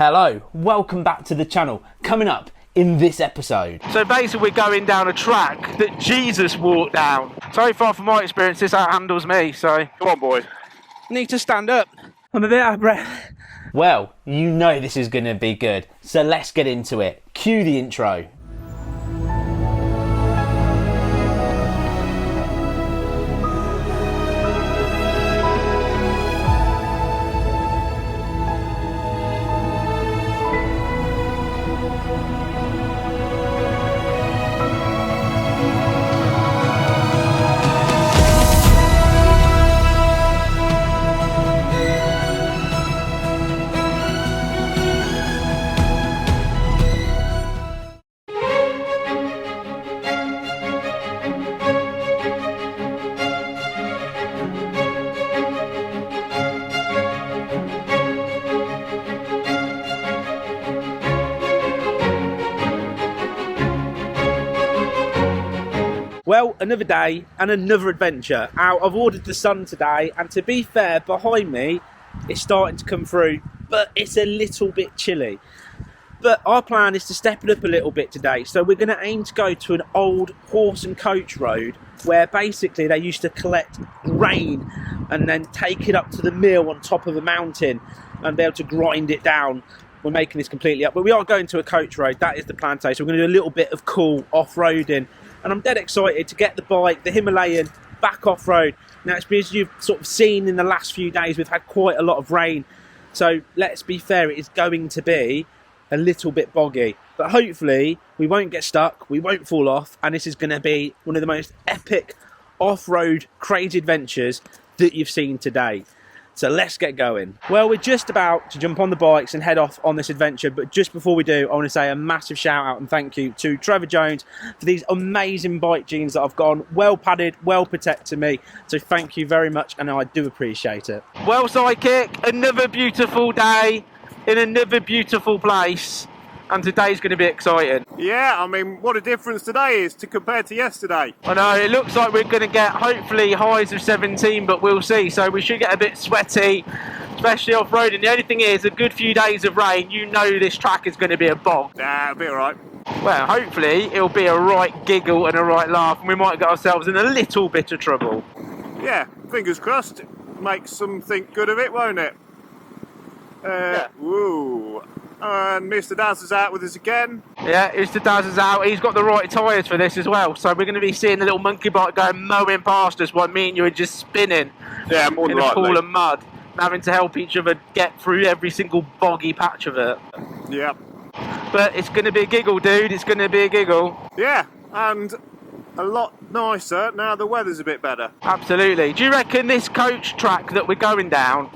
Hello, welcome back to the channel. Coming up in this episode. So basically we're going down a track that Jesus walked down. So far from my experience, this outhandles me, so... Come on, boys. Need to stand up. I'm a bit out of breath. Well, you know this is going to be good, so let's get into it. Cue the intro. Well, another day and another adventure. I've ordered the sun today, and to be fair, behind me, it's starting to come through, but it's a little bit chilly. But our plan is to step it up a little bit today, so we're going to aim to go to an old horse and coach road where basically they used to collect grain and then take it up to the mill on top of a mountain and be able to grind it down. We're making this completely up, but we are going to a coach road. That is the plan today, so we're going to do a little bit of cool off-roading. And I'm dead excited to get the bike, the Himalayan, back off-road. Now, it's because you've sort of seen in the last few days, we've had quite a lot of rain. So let's be fair, it is going to be a little bit boggy. But hopefully, we won't get stuck, we won't fall off, and this is going to be one of the most epic off-road crazy adventures that you've seen today. So let's get going. Well, we're just about to jump on the bikes and head off on this adventure, but just before we do, I want to say a massive shout out and thank you to Trevor Jones for these amazing bike jeans that I've got on, well padded, well protected to me. So thank you very much, and I do appreciate it. Well, Sidekick, another beautiful day in another beautiful place, and today's going to be exciting. Yeah, I mean, what a difference today is to compare to yesterday. I know, it looks like we're going to get hopefully highs of 17, but we'll see. So we should get a bit sweaty, especially off-roading. The only thing is, a good few days of rain, you know this track is going to be a bog. Nah, it'll be alright. Well, hopefully it'll be a right giggle and a right laugh, and we might get ourselves in a little bit of trouble. Yeah, fingers crossed. Make something good of it, won't it? Yeah. Woo. And Mr. Daz is out with us again. Yeah, Mr. Daz is out. He's got the right tyres for this as well. So we're going to be seeing a little monkey bike going mowing past us while me and you are just spinning Yeah, more than in a likely. pool of mud, and having to help each other get through every single boggy patch of it. Yeah. But it's going to be a giggle, dude. It's going to be a giggle. Yeah, and a lot nicer now the weather's a bit better. Absolutely. Do you reckon this coach track that we're going down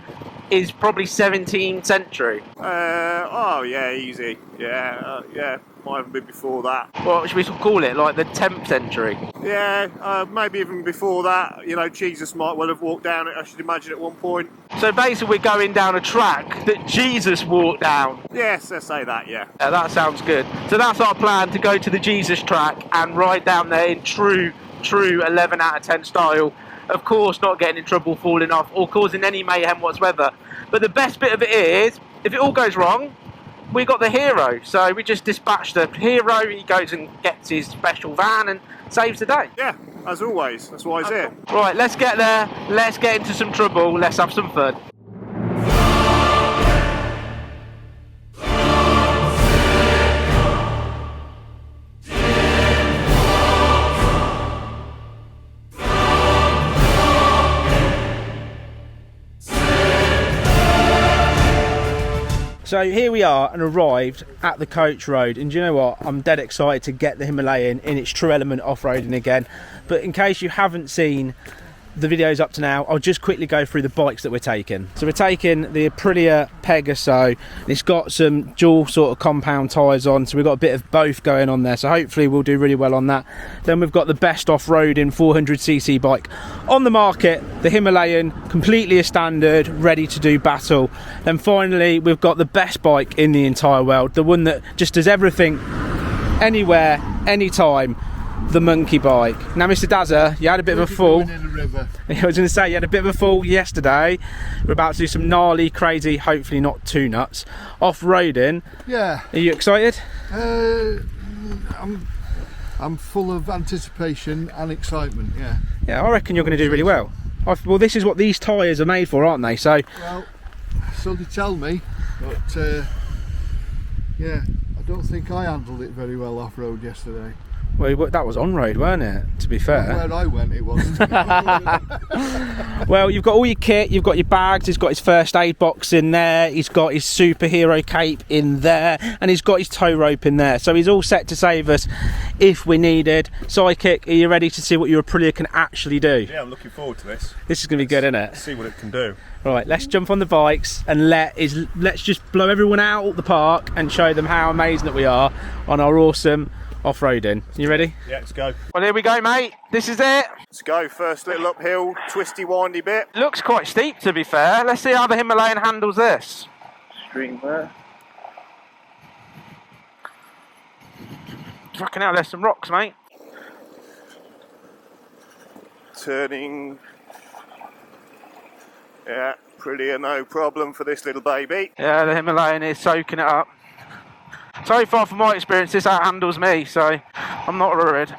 is probably 17th century? Oh yeah, easy. Yeah, yeah, might have been before that. What should we call it, like the 10th century? Yeah, maybe even before that. You know, Jesus might well have walked down it, I should imagine, at one point. So basically we're going down a track that Jesus walked down. Yes, let's say that, yeah. That sounds good. So that's our plan, to go to the Jesus track and ride down there in true 11 out of 10 style. Of course, not getting in trouble, falling off, or causing any mayhem whatsoever. But the best bit of it is, if it all goes wrong, we got the hero. So we just dispatch the hero, he goes and gets his special van and saves the day. Yeah, as always, that's why he's here. Right, let's get there, let's get into some trouble, let's have some fun. So here we are and arrived at the coach road, and do you know what, I'm dead excited to get the Himalayan in its true element off-roading again. But in case you haven't seen the videos up to now, I'll just quickly go through the bikes that we're taking. So we're taking the Aprilia Pegaso, and it's got some dual sort of compound tyres on, so we've got a bit of both going on there, so hopefully we'll do really well on that. Then we've got the best off-roading 400cc bike on the market, the Himalayan, completely a standard, ready to do battle. Then finally we've got the best bike in the entire world, the one that just does everything, anywhere, anytime, the monkey bike. Now, Mr. Dazza, you had a bit of a fall. In the river. I was going to say, you had a bit of a fall yesterday. We're about to do some gnarly, crazy, hopefully not too nuts, off-roading. Yeah. Are you excited? I'm full of anticipation and excitement, yeah. Yeah, I reckon you're going to do really well. Well, this is what these tyres are made for, aren't they? So, Well, so they tell me, but yeah, I don't think I handled it very well off-road yesterday. well, that was on-road, weren't it? To be fair. Where I went, it wasn't. Well, you've got all your kit, you've got your bags, he's got his first aid box in there, he's got his superhero cape in there, and he's got his tow rope in there. So he's all set to save us if we needed. Sidekick, are you ready to see what your Aprilia can actually do? Yeah, I'm looking forward to this. This is going to be good, isn't it? See what it can do. Right, let's jump on the bikes and let's just blow everyone out the park and show them how amazing that we are on our awesome off-roading. You ready? Yeah, let's go. Well, here we go, mate. This is it. Let's go. First little uphill, twisty, windy bit. Looks quite steep, to be fair. Let's see how the Himalayan handles this. Stream there. Fucking hell, there's some rocks, mate. Turning. Yeah, pretty no problem for this little baby. Yeah, the Himalayan is soaking it up. So far, from my experience, this outhandles me, so I'm not worried.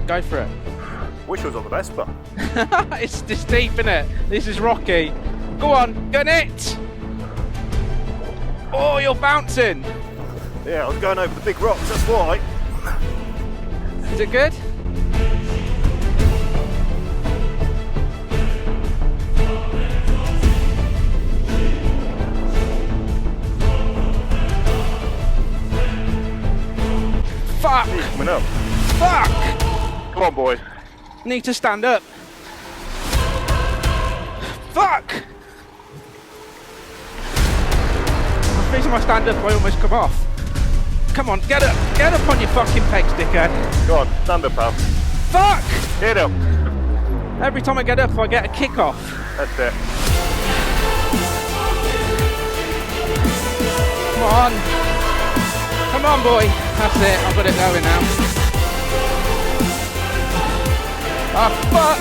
Go for it. Wish I was on the best part. It's steep, innit? This is rocky. Go on, get it! Oh, you're bouncing. Yeah, I was going over the big rocks, that's why. Is it good? Fuck! Coming up. Fuck! Come on, boy. Need to stand up. Fuck! I'm facing my stand up, I almost come off. Come on, get up on your fucking pegs, dickhead. Go on, stand up, pal. Fuck! Get up. Every time I get up, I get a kick off. That's it. Come on. Come on, boy. That's it, I've got it going now. Ah, fuck!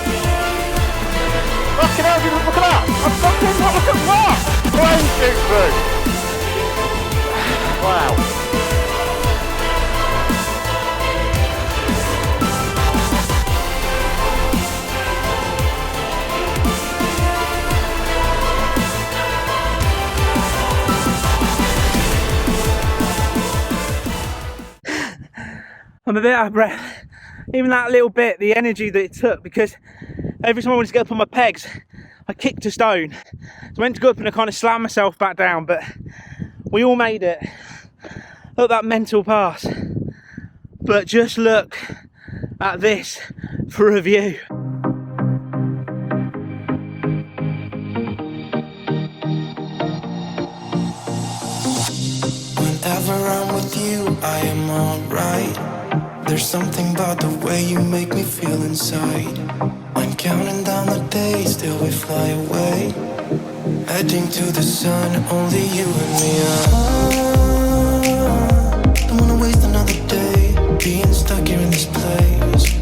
Fucking hell, look at that! I'm fucking what? Look at what? Plane shoot through! Wow. I'm a bit out of breath. Even that little bit, the energy that it took, because every time I wanted to get up on my pegs, I kicked a stone. So I went to go up and I kind of slammed myself back down, but we all made it. Look at that mental pass. But just look at this for a view. Whenever I'm with you, I am alright. There's something about the way you make me feel inside. I'm counting down the days till we fly away, heading to the sun, only you and me. Don't wanna waste another day being stuck here in this place.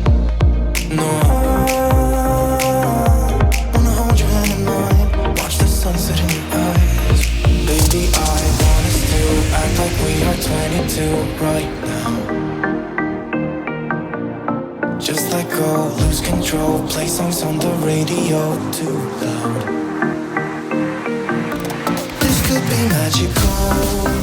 No, wanna hold your hand in mine, watch the sunset in your eyes. Baby, I want us to act like we are 22 right now. Just let go, lose control, play songs on the radio too loud. This could be magical.